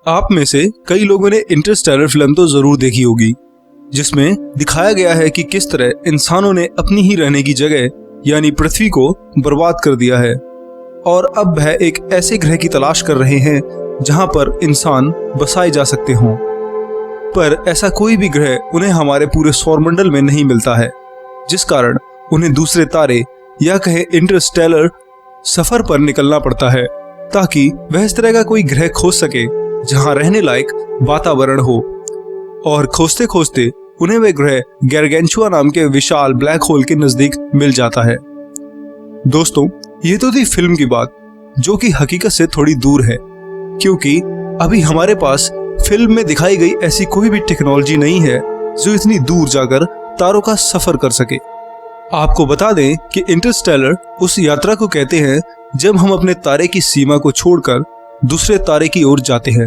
आप में से कई लोगों ने इंटरस्टेलर फिल्म तो जरूर देखी होगी, जिसमें दिखाया गया है कि किस तरह इंसानों ने अपनी ही रहने की जगह यानी पृथ्वी को बर्बाद कर दिया है और अब वह एक ऐसे ग्रह की तलाश कर रहे हैं जहां पर इंसान बसाए जा सकते हों। पर ऐसा कोई भी ग्रह उन्हें हमारे पूरे सौरमंडल में नहीं मिलता है, जिस कारण उन्हें दूसरे तारे या कहे इंटरस्टेलर सफर पर निकलना पड़ता है ताकि वह इस तरह का कोई ग्रह खोज सके जहां रहने लायक वातावरण हो। और खोजते खोजते उन्हें वह ग्रह गैरगेंचुआ नाम के विशाल ब्लैक होल के नजदीक मिल जाता है। दोस्तों, ये तो थी फिल्म की बात, जो कि हकीकत से थोड़ी दूर है, क्योंकि अभी हमारे पास फिल्म में दिखाई गई ऐसी कोई भी टेक्नोलॉजी नहीं है जो इतनी दूर जाकर तारों का सफर कर सके। आपको बता दें कि इंटरस्टेलर उस यात्रा को कहते हैं जब हम अपने तारे की सीमा को छोड़कर दूसरे तारे की ओर जाते हैं।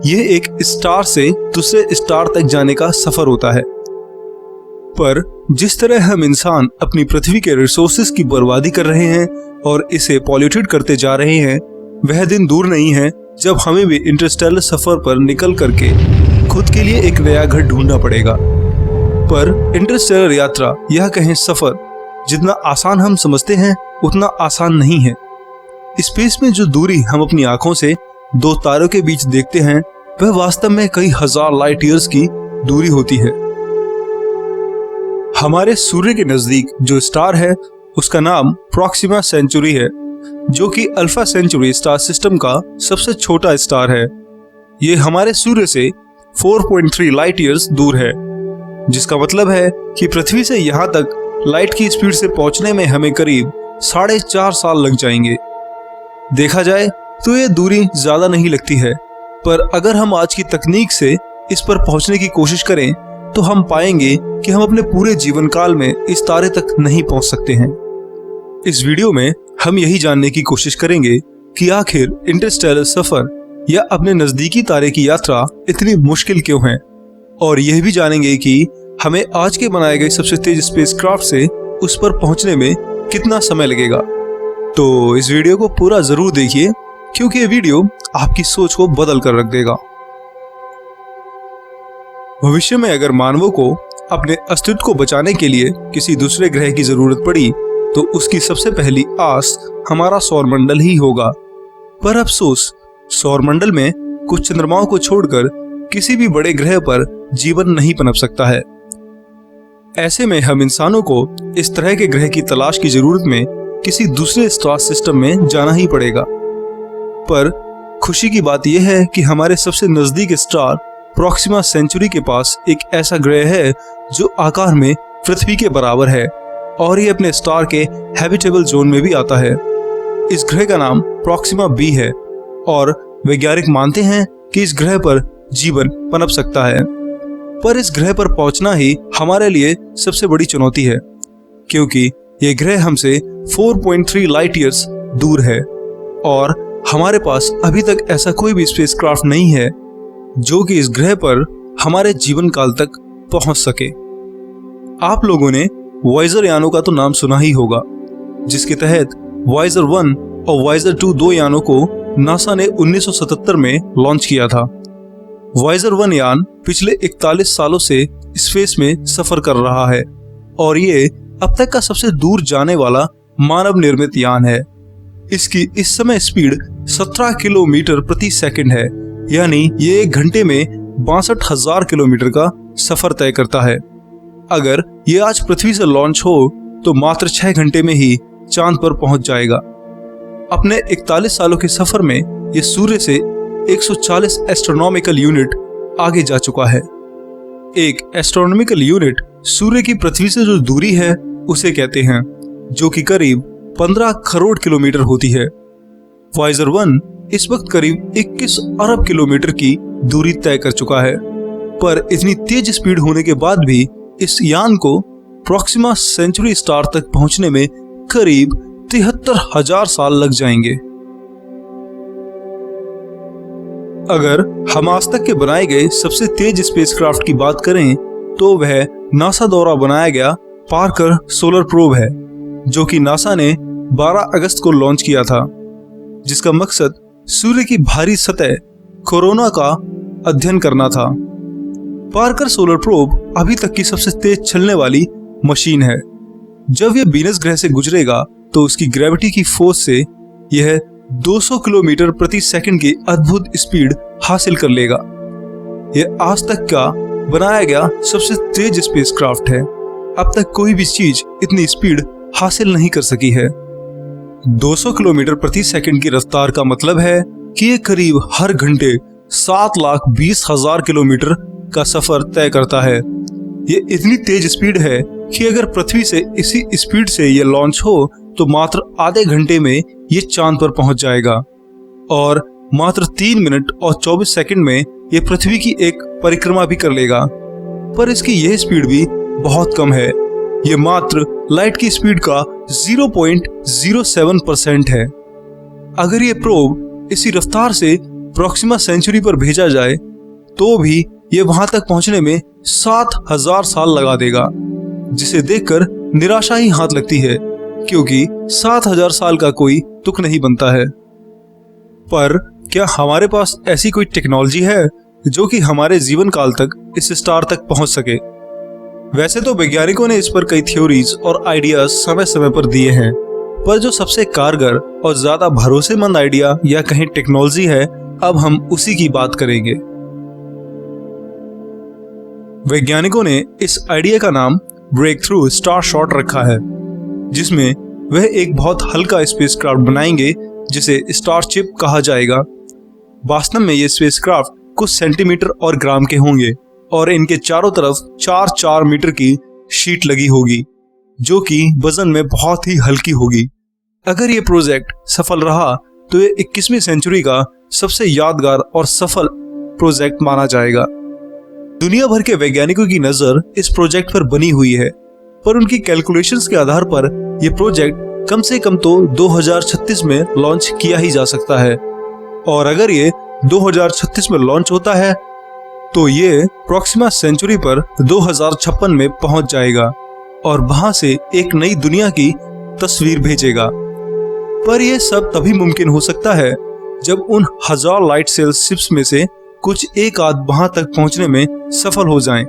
यह एक स्टार से दूसरे स्टार तक जाने का सफर होता है। पर जिस तरह हम इंसान अपनी पृथ्वी के रिसोर्सेज की बर्बादी कर रहे हैं और इसे पॉल्यूटेड करते जा रहे हैं, वह दिन दूर नहीं है जब हमें भी इंटरस्टेलर सफर पर निकल करके खुद के लिए एक नया घर ढूंढना पड़ेगा। पर इंटरस्टेलर यात्रा यह कहें सफर जितना आसान हम समझते हैं उतना आसान नहीं है। स्पेस में जो दूरी हम अपनी आंखों से दो तारों के बीच देखते हैं वह वास्तव में कई हजार लाइट ईयर्स की दूरी होती है। हमारे सूर्य के नजदीक जो स्टार है उसका नाम प्रॉक्सिमा सेंचुरी है, जो कि अल्फा सेंचुरी स्टार सिस्टम का सबसे छोटा स्टार है। ये हमारे सूर्य से 4.3 लाइट ईयर्स दूर है, जिसका मतलब है कि पृथ्वी से यहाँ तक लाइट की स्पीड से पहुंचने में हमें करीब 4.5 साल लग जाएंगे। देखा जाए तो ये दूरी ज्यादा नहीं लगती है, पर अगर हम आज की तकनीक से इस पर पहुंचने की कोशिश करें तो हम पाएंगे कि हम अपने पूरे जीवन काल में इस तारे तक नहीं पहुंच सकते हैं। इस वीडियो में हम यही जानने की कोशिश करेंगे कि आखिर इंटरस्टेलर सफर या अपने नजदीकी तारे की यात्रा इतनी मुश्किल क्यों है, और यह भी जानेंगे कि हमें आज के बनाए गए सबसे तेज स्पेसक्राफ्ट से उस पर पहुंचने में कितना समय लगेगा। तो इस वीडियो को पूरा जरूर देखिए, क्योंकि ये वीडियो आपकी सोच को बदल कर रख देगा। भविष्य में अगर मानवों को अपने अस्तित्व को बचाने के लिए किसी दूसरे ग्रह की जरूरत पड़ी तो उसकी सबसे पहली आस हमारा सौरमंडल ही होगा। पर अफसोस, सौरमंडल में कुछ चंद्रमाओं को छोड़कर किसी भी बड़े ग्रह पर जीवन नहीं पनप सकता है। ऐसे में हम इंसानों को इस तरह के ग्रह की तलाश की जरूरत में किसी दूसरे स्टार सिस्टम में जाना ही पड़ेगा। पर खुशी की बात यह है कि हमारे सबसे नजदीक स्टार प्रॉक्सिमा सेंचुरी के पास एक ऐसा ग्रह है जो आकार में पृथ्वी के बराबर है और ये अपने स्टार के हैबिटेबल जोन में भी आता है। इस ग्रह का नाम प्रॉक्सिमा बी है और वैज्ञानिक मानते हैं कि इस ग्रह पर जीवन पनप सकता है। पर इस ग्रह पर पहुंचना ही हमारे लिए सबसे बड़ी चुनौती है, क्योंकि यह ग्रह हमसे 4.3 लाइट ईयर्स दूर है और हमारे पास अभी तक ऐसा कोई भी स्पेसक्राफ्ट नहीं है जो कि इस ग्रह पर हमारे जीवन काल तक पहुंच सके। आप लोगों ने वॉयेजर यानों का तो नाम सुना ही होगा, जिसके तहत वॉयेजर 1 और वॉयेजर 2 दो यानों को नासा ने 1977 में लॉन्च किया था। वॉयेजर 1 यान पिछले 41 सालों से स्पेस में सफर कर रहा है और ये अब तक का सबसे दूर जाने वाला मानव निर्मित यान है। इसकी इस समय स्पीड 17 किलोमीटर प्रति सेकंड है, यानी ये 1 घंटे में 62,000 किलोमीटर का सफर तय करता है। अगर ये आज पृथ्वी से लॉन्च हो तो मात्र 6 घंटे में ही चांद पर पहुंच जाएगा। अपने 41 सालों के सफर में ये सूर्य से 140 एस्ट्रोनॉमिकल यूनिट आगे जा चुका है। एक एस्ट्रोनॉमिकल यूनिट सूर्य की पृथ्वी से जो दूरी है उसे कहते हैं, जो कि करीब 15 करोड़ किलोमीटर होती है। वॉयेजर 1 इस वक्त करीब 21 अरब किलोमीटर की दूरी तय कर चुका है, पर इतनी तेज स्पीड होने के बाद भी इस यान को प्रॉक्सिमा सेंचुरी स्टार तक पहुंचने में करीब 73,000 साल लग जाएंगे। अगर हम आज तक के बनाए गए सबसे तेज स्पेसक्राफ्ट की बात करें तो वह नासा द्वारा बनाया गया पार्कर सोलर प्रोब है, जो कि नासा ने 12 अगस्त को लॉन्च किया था, जिसका मकसद सूर्य की भारी सतह कोरोना का अध्ययन करना था। पार्कर सोलर प्रोब अभी तक की सबसे तेज चलने वाली मशीन है। जब यह वीनस ग्रह से गुजरेगा तो उसकी ग्रेविटी की फोर्स से यह 200 किलोमीटर प्रति सेकंड की अद्भुत स्पीड हासिल कर लेगा। यह आज तक का बनाया गया सबसे तेज स्पेसक्राफ्ट है। अब तक कोई भी चीज इतनी स्पीड हासिल नहीं कर सकी है। 200 किलोमीटर प्रति सेकंड की रफ्तार का मतलब है कि ये करीब हर घंटे 7,20,000 किलोमीटर का सफर तय करता है। ये इतनी तेज स्पीड है कि अगर पृथ्वी से इसी स्पीड से ये लॉन्च हो तो मात्र आधे घंटे में ये चांद पर पहुंच जाएगा और मात्र 3 मिनट और 24 सेकंड में ये पृथ्वी की एक परिक्रमा भी कर लेगा। पर इसकी यह स्पीड भी बहुत कम है। ये मात्र लाइट की स्पीड का 0.07% है। अगर ये प्रोब इसी रफ्तार से प्रॉक्सिमा सेंचुरी पर भेजा जाए तो भी ये वहां तक पहुंचने में 7,000 साल लगा देगा, जिसे देखकर निराशा ही हाथ लगती है, क्योंकि 7,000 साल का कोई तुक नहीं बनता है। पर क्या हमारे पास ऐसी कोई टेक्नोलॉजी है जो कि हमारे जीवन काल तक इस स्टार तक पहुंच सके? वैसे तो वैज्ञानिकों ने इस पर कई थ्योरीज और आइडियाज समय समय पर दिए हैं, पर जो सबसे कारगर और ज्यादा भरोसेमंद आइडिया या कहीं टेक्नोलॉजी है, अब हम उसी की बात करेंगे। वैज्ञानिकों ने इस आइडिया का नाम ब्रेक थ्रू स्टार शॉट रखा है, जिसमें वह एक बहुत हल्का स्पेसक्राफ्ट बनाएंगे जिसे स्टार चिप कहा जाएगा। वास्तव में ये स्पेसक्राफ्ट कुछ सेंटीमीटर और ग्राम के होंगे और इनके चारों तरफ 4-4 मीटर की शीट लगी होगी, जो कि वजन में बहुत ही हल्की होगी। अगर ये प्रोजेक्ट सफल रहा तो ये 21वीं सेंचुरी का सबसे यादगार और सफल प्रोजेक्ट माना जाएगा। दुनिया भर के वैज्ञानिकों की नजर इस प्रोजेक्ट पर बनी हुई है, पर उनकी कैलकुलेशंस के आधार पर यह प्रोजेक्ट कम से कम तो 2036 में लॉन्च किया ही जा सकता है। और अगर ये 2036 में लॉन्च होता है तो ये प्रॉक्सिमा सेंचुरी पर 2056 में पहुंच जाएगा और वहां से एक नई दुनिया की तस्वीर भेजेगा। पर यह सब तभी मुमकिन हो सकता है जब उन 1000 लाइट सेल शिप्स में से कुछ एक आध वहां तक पहुंचने में सफल हो जाएं,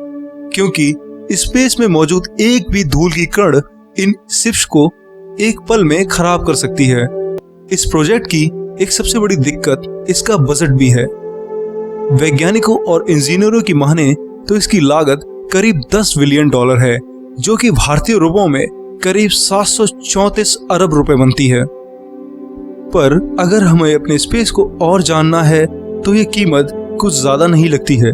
क्योंकि स्पेस में मौजूद एक भी धूल की कण इन शिप्स को एक पल में खराब कर सकती है। इस प्रोजेक्ट की एक सबसे बड़ी दिक्कत इसका बजट भी है। वैज्ञानिकों और इंजीनियरों की माने तो इसकी लागत करीब $10 बिलियन है, जो कि भारतीय रुपयों में करीब 734 अरब रुपए बनती है। पर अगर हमें अपने स्पेस को और जानना है तो ये कीमत कुछ ज्यादा नहीं लगती है।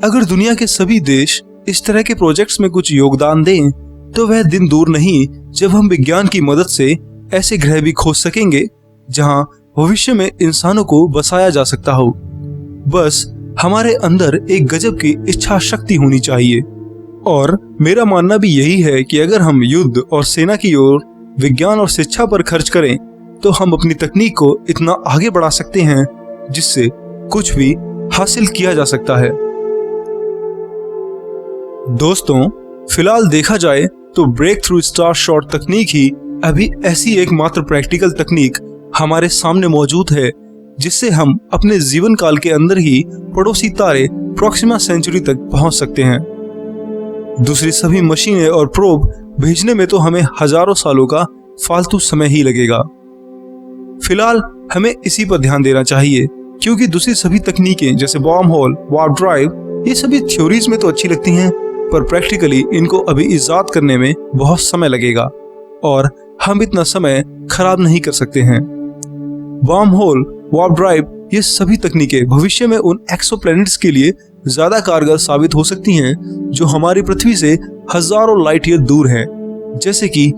अगर दुनिया के सभी देश इस तरह के प्रोजेक्ट्स में कुछ योगदान दें तो वह दिन दूर नहीं जब हम विज्ञान की मदद से ऐसे ग्रह भी खोज सकेंगे जहां भविष्य में इंसानों को बसाया जा सकता हो। बस हमारे अंदर एक गजब की इच्छा शक्ति होनी चाहिए। और मेरा मानना भी यही है कि अगर हम युद्ध और सेना की ओर विज्ञान और शिक्षा पर खर्च करें तो हम अपनी तकनीक को इतना आगे बढ़ा सकते हैं जिससे कुछ भी हासिल किया जा सकता है। दोस्तों, फिलहाल देखा जाए तो ब्रेक थ्रू स्टार शॉट तकनीक ही अभी ऐसी एकमात्र प्रैक्टिकल तकनीक हमारे सामने मौजूद है जिससे हम अपने जीवन काल के अंदर ही पड़ोसी तारे प्रॉक्सिमा सेंचुरी तक पहुंच सकते हैं। दूसरी सभी मशीनें और प्रोब भेजने में तो हमें हजारों सालों का फालतू समय ही लगेगा। फिलहाल हमें इसी पर ध्यान देना चाहिए, क्योंकि दूसरी सभी तकनीकें जैसे वार्म होल, वार्प ड्राइव, ये सभी थ्योरीज में तो अच्छी लगती हैं, पर प्रैक्टिकली इनको अभी इजाद करने में बहुत समय लगेगा और हम इतना समय खराब नहीं कर सकते हैं। वार्म होल, वार्प ड्राइव, ये सभी तकनीकें भविष्य में उन एक्सोप्लैनेट्स के लिए ज्यादा कारगर साबित हो सकती हैं जो हमारी पृथ्वी से हजारों लाइट ईयर दूर हैं, जैसे कि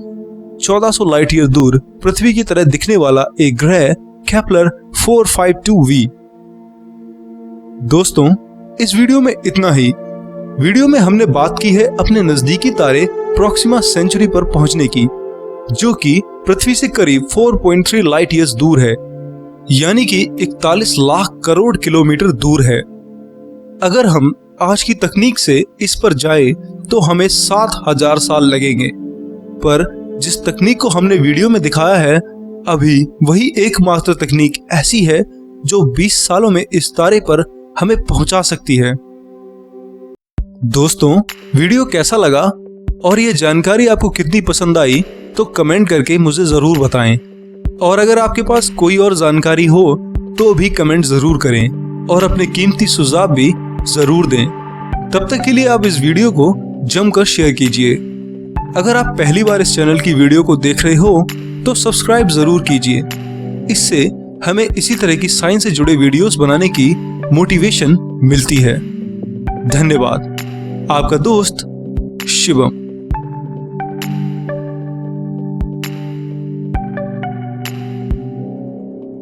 1400 लाइट ईयर दूर पृथ्वी की तरह दिखने वाला एक ग्रह केपलर 452b। दोस्तों, इस वीडियो में इतना ही। वीडियो में हमने बात की है अपने नजदीकी तारे प्रॉक्सिमा सेंचुरी पर पहुंचने की, जो कि पृथ्वी से करीब 4.3 लाइट ईयर्स दूर है, यानी कि 41 लाख करोड़ किलोमीटर दूर है। अगर हम आज की तकनीक से इस पर जाए तो हमें 7,000 साल लगेंगे, पर जिस तकनीक को हमने वीडियो में दिखाया है अभी वही एकमात्र तकनीक ऐसी है जो 20 सालों में इस तारे पर हमें पहुंचा सकती है। दोस्तों, वीडियो कैसा लगा और ये जानकारी आपको कितनी पसंद आई तो कमेंट करके मुझे जरूर बताएं। और अगर आपके पास कोई और जानकारी हो तो भी कमेंट जरूर करें और अपने कीमती सुझाव भी जरूर दें। तब तक के लिए आप इस वीडियो को जमकर शेयर कीजिए। अगर आप पहली बार इस चैनल की वीडियो को देख रहे हो तो सब्सक्राइब जरूर कीजिए। इससे हमें इसी तरह की साइंस से जुड़े वीडियोस बनाने की मोटिवेशन मिलती है। धन्यवाद। आपका दोस्त शिवम।